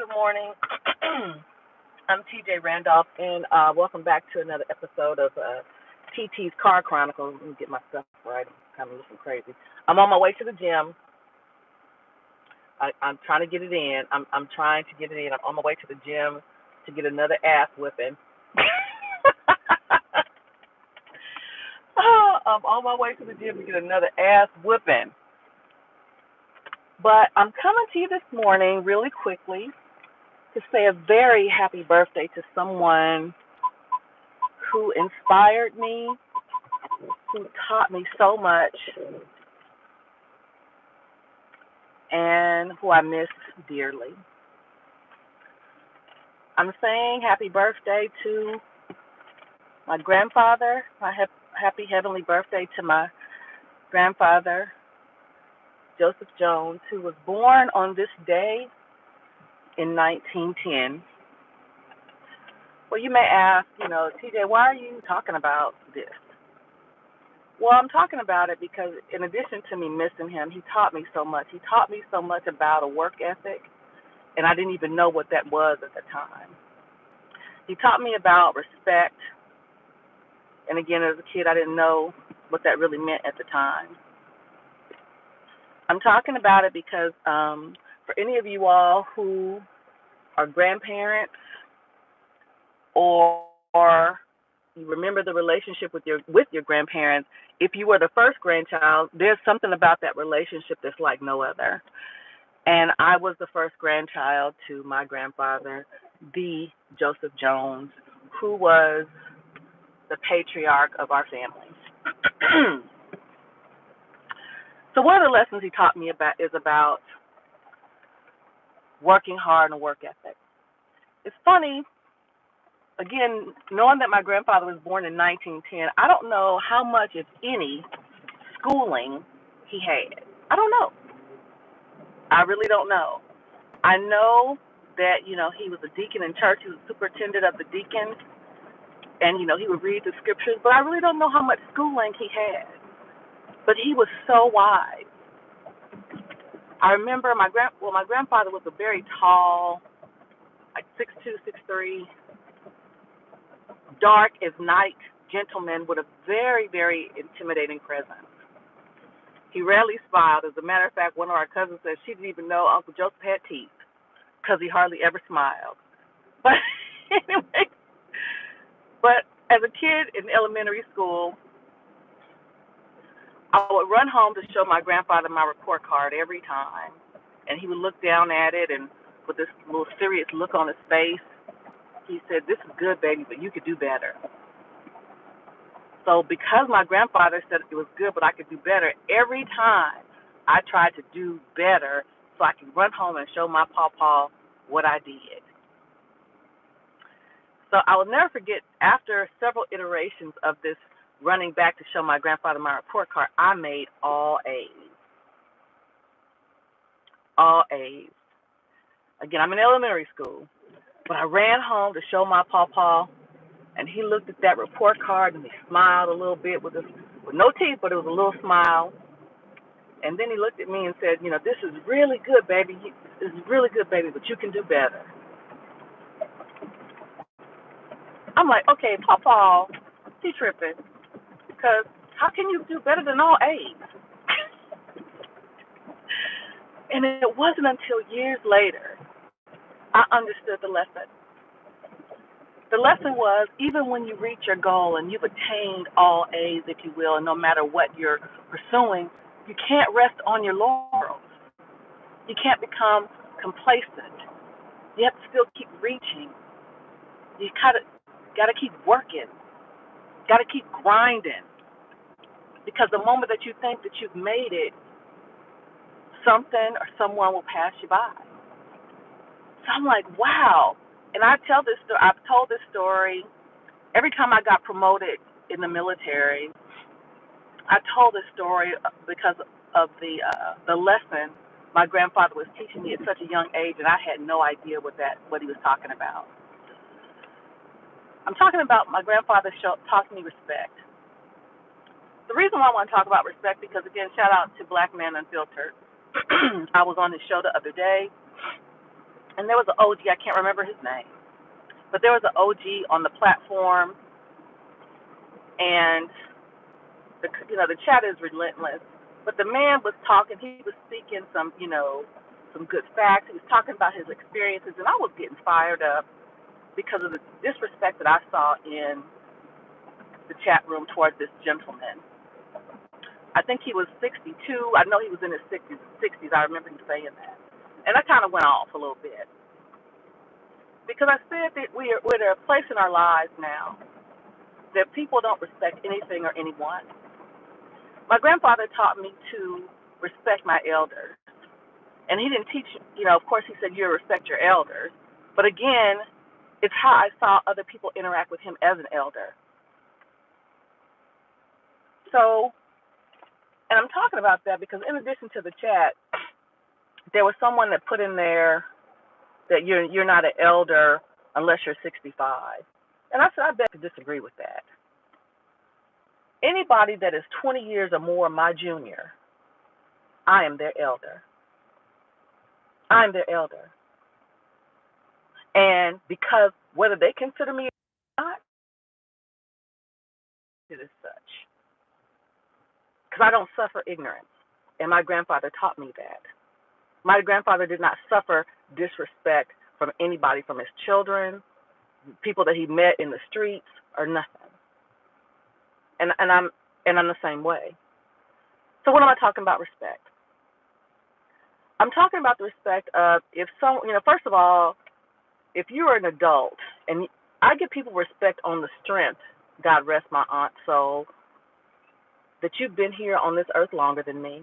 good morning. I'm TJ Randolph, and welcome back to another episode of TT's Car Chronicles. Let me get my stuff right. I'm kind of looking crazy. I'm on my way to the gym. I'm trying to get it in. I'm trying to get it in. I'm on my way to the gym to get another ass whipping. I'm on my way to the gym to get another ass whipping. But I'm coming to you this morning really quickly to say a very happy birthday to someone who inspired me, who taught me so much, and who I miss dearly. I'm saying happy birthday to my grandfather, happy heavenly birthday to my grandfather, Joseph Jones, who was born on this day in 1910. Well, you may ask, TJ, why are you talking about this? Well, I'm talking about it because in addition to me missing him, he taught me so much. He taught me so much about a work ethic, and I didn't even know what that was at the time. He taught me about respect, and again, as a kid, I didn't know what that really meant at the time. I'm talking about it because for any of you all who are grandparents or you remember the relationship with your grandparents, if you were the first grandchild, there's something about that relationship that's like no other. And I was the first grandchild to my grandfather, the Joseph Jones, who was the patriarch of our family. So one of the lessons he taught me is about working hard and work ethic. It's funny, again, knowing that my grandfather was born in 1910, I don't know how much, if any, schooling he had. I don't know. I really don't know. I know that, he was a deacon in church. He was superintendent of the deacons. And, he would read the scriptures. But I really don't know how much schooling he had. But he was so wise. I remember my grandfather was a very tall, like 6'2", 6'3", dark as night gentleman with a very, very intimidating presence. He rarely smiled. As a matter of fact, one of our cousins said she didn't even know Uncle Joseph had teeth because he hardly ever smiled. But anyway, but as a kid in elementary school, I would run home to show my grandfather my report card every time. And he would look down at it and with this little serious look on his face, he said, "This is good, baby, but you could do better." So because my grandfather said it was good, but I could do better, every time I tried to do better so I could run home and show my pawpaw what I did. So I will never forget, after several iterations of this running back to show my grandfather my report card, I made all A's. All A's. Again, I'm in elementary school, but I ran home to show my pawpaw, and he looked at that report card and he smiled a little bit with no teeth, but it was a little smile. And then he looked at me and said, "This is really good, baby. This is really good, baby, but you can do better." I'm like, okay, Pawpaw, he tripping, because how can you do better than all A's? And it wasn't until years later I understood the lesson. The lesson was, even when you reach your goal and you've attained all A's, if you will, and no matter what you're pursuing, you can't rest on your laurels. You can't become complacent. You have to still keep reaching. You got to keep working. Got to keep grinding. Because the moment that you think that you've made it, something or someone will pass you by. So I'm like, wow. And I've told this story every time I got promoted in the military. I told this story because of the lesson my grandfather was teaching me at such a young age, and I had no idea what he was talking about. I'm talking about my grandfather taught me respect. The reason why I want to talk about respect, because again, shout out to Black Man Unfiltered. I was on his show the other day, And there was an OG, I can't remember his name, but there was an OG on the platform, and the chat is relentless. But the man was talking, he was speaking some good facts. He was talking about his experiences, and I was getting fired up because of the disrespect that I saw in the chat room towards this gentleman. I think he was 62. I know he was in his 60s. I remember him saying that. And I kind of went off a little bit because I said that we're at a place in our lives now that people don't respect anything or anyone. My grandfather taught me to respect my elders. And he didn't teach, of course he said you respect your elders. But again, it's how I saw other people interact with him as an elder. So, and I'm talking about that because in addition to the chat, there was someone that put in there that you're not an elder unless you're 65. And I said, I beg to disagree with that. Anybody that is 20 years or more my junior, I am their elder. I'm their elder. And because whether they consider me or not, it is such. Because I don't suffer ignorance. And my grandfather taught me that. My grandfather did not suffer disrespect from anybody, from his children, people that he met in the streets, or nothing. And I'm the same way. So what am I talking about respect? I'm talking about the respect of first of all, if you're an adult, and I give people respect on the strength, God rest my aunt's soul, that you've been here on this earth longer than me.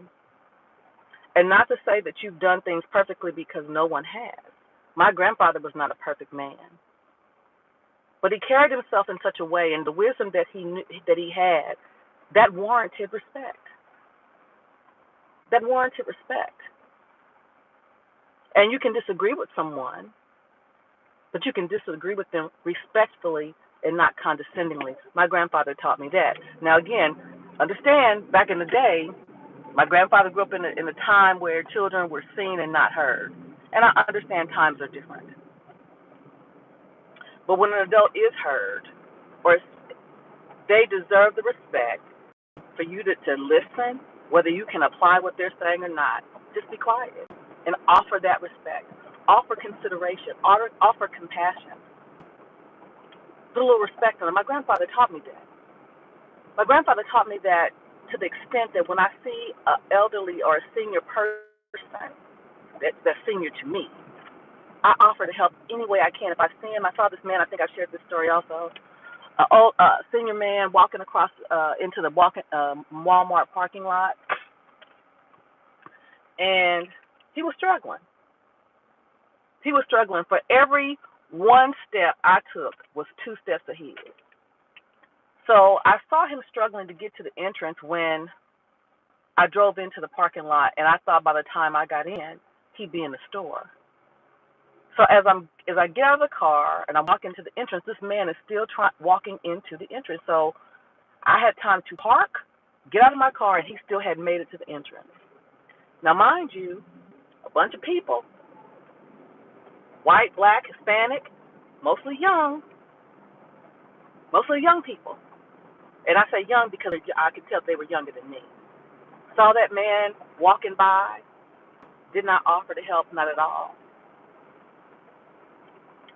And not to say that you've done things perfectly, because no one has. My grandfather was not a perfect man. But he carried himself in such a way, and the wisdom that he had, that warranted respect. That warranted respect. And you can disagree with someone, but you can disagree with them respectfully and not condescendingly. My grandfather taught me that. Now, again, understand, back in the day, my grandfather grew up in a time where children were seen and not heard. And I understand times are different. But when an adult is heard, or they deserve the respect for you to listen, whether you can apply what they're saying or not, just be quiet and offer that respect. Offer consideration. Offer compassion. Put a little respect on it. My grandfather taught me that. My grandfather taught me that to the extent that when I see an elderly or a senior person that's senior to me, I offer to help any way I can. If I see him, I saw this man, I think I shared this story also, a senior man walking across into the Walmart parking lot, and he was struggling. He was struggling. For every one step I took was two steps ahead. So I saw him struggling to get to the entrance when I drove into the parking lot, and I thought by the time I got in, he'd be in the store. So as I get out of the car and I walk into the entrance, this man is still walking into the entrance. So I had time to park, get out of my car, and he still hadn't made it to the entrance. Now, mind you, a bunch of people, white, black, Hispanic, mostly young people. And I say young because I could tell they were younger than me. Saw that man walking by, did not offer to help, not at all.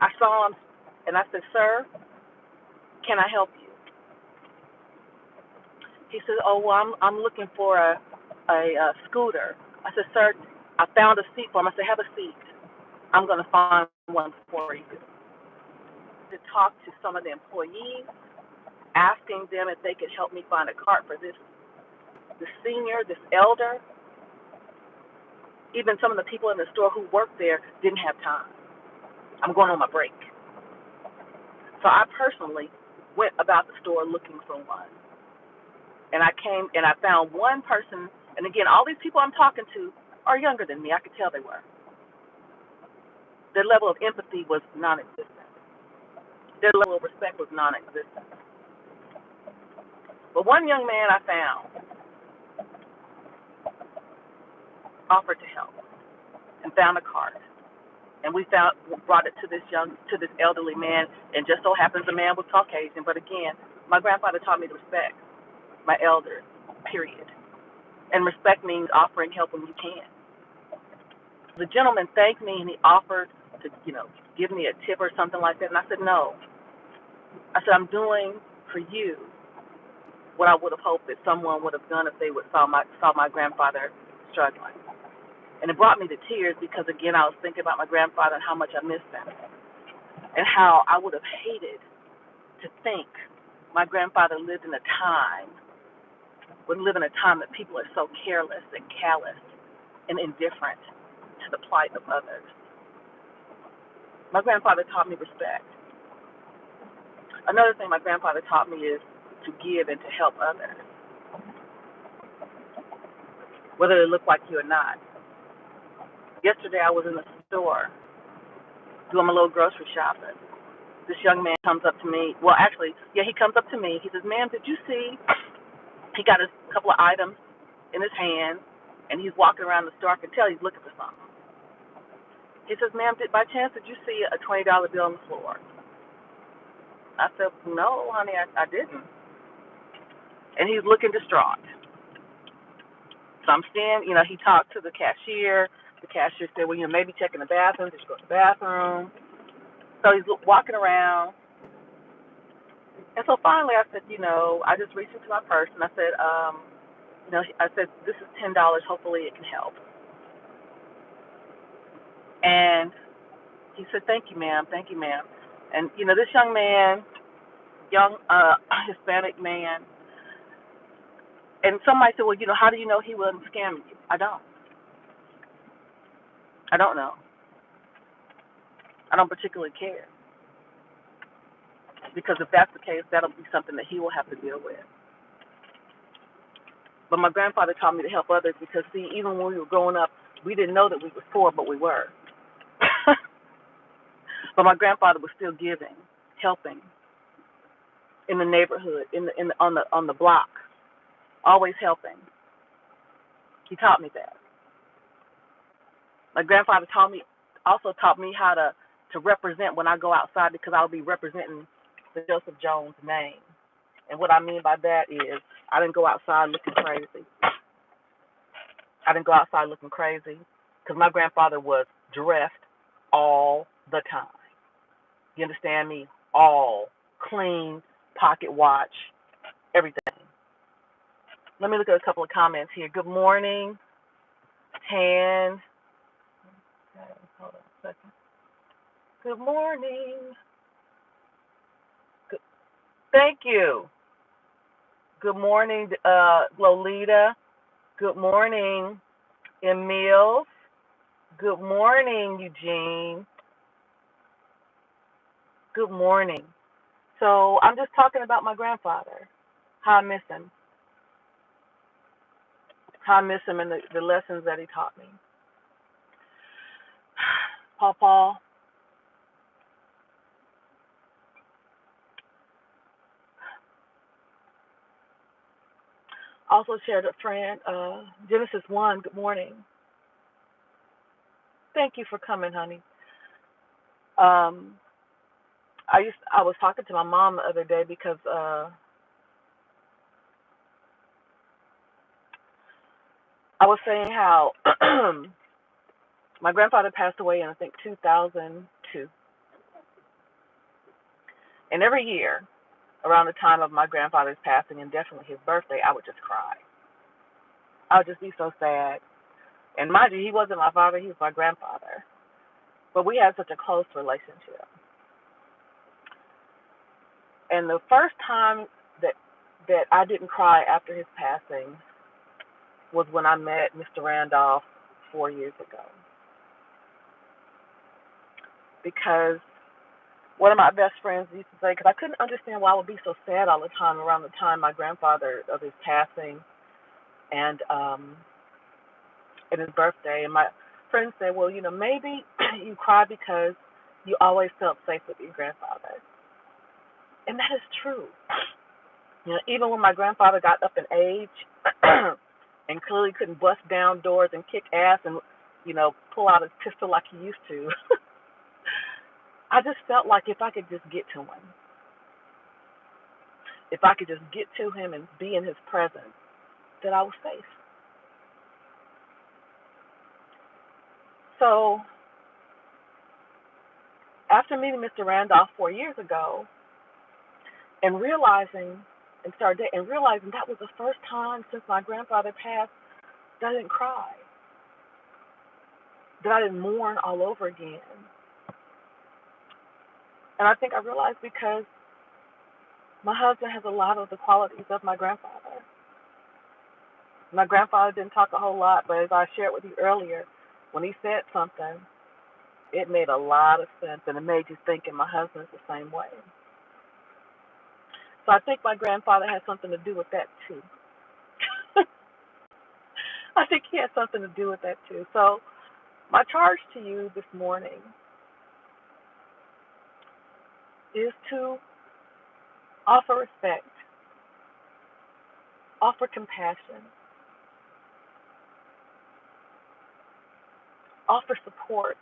I saw him, and I said, "Sir, can I help you?" He said, "Oh, well, I'm looking for a scooter." I said, "Sir, I found a seat for him." I said, "Have a seat. I'm going to find one for you." To talk to some of the employees, asking them if they could help me find a cart for this senior, this elder. Even some of the people in the store who worked there didn't have time. I'm going on my break. So I personally went about the store looking for one. And I came and I found one person, and again, all these people I'm talking to are younger than me. I could tell they were. Their level of empathy was non-existent. Their level of respect was non-existent. But one young man I found offered to help and found a cart And we brought it to this elderly man, and just so happens the man was Caucasian. But again, my grandfather taught me to respect my elders, period. And respect means offering help when you can. The gentleman thanked me and he offered to, give me a tip or something like that. And I said, no. I said, I'm doing for you what I would have hoped that someone would have done if they saw my grandfather struggling. And it brought me to tears because, again, I was thinking about my grandfather and how much I missed him and how I would have hated to think my grandfather would live in a time that people are so careless and callous and indifferent to the plight of others. My grandfather taught me respect. Another thing my grandfather taught me is to give and to help others, whether they look like you or not. Yesterday I was in the store doing my little grocery shopping. This young man comes up to me. Well, actually, he comes up to me. He says, ma'am, did you see? He got a couple of items in his hand, and he's walking around the store. I can tell he's looking for something. He says, ma'am, by chance, did you see a $20 bill on the floor? I said, no, honey, I didn't. And he's looking distraught. So I'm seeing, he talked to the cashier. The cashier said, well, maybe checking the bathroom. Did you go to the bathroom? So he's walking around. And so finally I said, I just reached into my purse and I said, this is $10. Hopefully it can help. And he said, thank you, ma'am. Thank you, ma'am. And, this young man, Hispanic man, and somebody said, well, how do you know he wasn't scamming you? I don't know. I don't particularly care. Because if that's the case, that'll be something that he will have to deal with. But my grandfather taught me to help others because, see, even when we were growing up, we didn't know that we were poor, but we were. But my grandfather was still giving, helping in the neighborhood, on the block, always helping. He taught me that. My grandfather also taught me how to represent when I go outside, because I'll be representing the Joseph Jones name. And what I mean by that is I didn't go outside looking crazy. Because my grandfather was dressed all the time. You understand me? All clean, pocket watch, everything. Let me look at a couple of comments here. Good morning, Tan. Hold on a second. Good morning. Thank you. Good morning, Lolita. Good morning, Emil. Good morning, Eugene. Good morning. So I'm just talking about my grandfather, how I miss him. And the lessons that he taught me. Paul. Also shared a friend, Genesis 1, good morning. Thank you for coming, honey. I was talking to my mom the other day because I was saying how my grandfather passed away in, I think, 2002. And every year, around the time of my grandfather's passing, and definitely his birthday, I would just cry. I would just be so sad. And mind you, he wasn't my father, he was my grandfather. But we had such a close relationship. And the first time that I didn't cry after his passing was when I met Mr. Randolph 4 years ago. Because one of my best friends used to say, because I couldn't understand why I would be so sad all the time around the time my grandfather of his passing and his birthday. And my friend said, well, maybe you cry because you always felt safe with your grandfather. And that is true. Even when my grandfather got up in age and clearly couldn't bust down doors and kick ass and, pull out his pistol like he used to, I just felt like if I could just get to him, if I could just get to him and be in his presence, that I was safe. So after meeting Mr. Randolph 4 years ago and realizing that was the first time since my grandfather passed that I didn't cry, that I didn't mourn all over again. And I think I realized because my husband has a lot of the qualities of my grandfather. My grandfather didn't talk a whole lot, but as I shared with you earlier, when he said something, it made a lot of sense, and it made you think, and my husband's the same way. So I think my grandfather had something to do with that too. I think he had something to do with that too. So my charge to you this morning is to offer respect, offer compassion, offer support,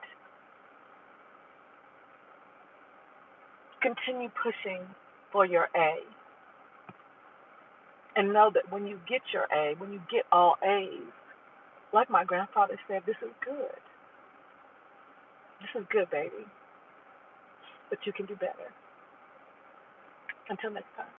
continue pushing for your A. And know that when you get your A, when you get all A's, like my grandfather said, this is good. This is good, baby. But you can do better. Until next time.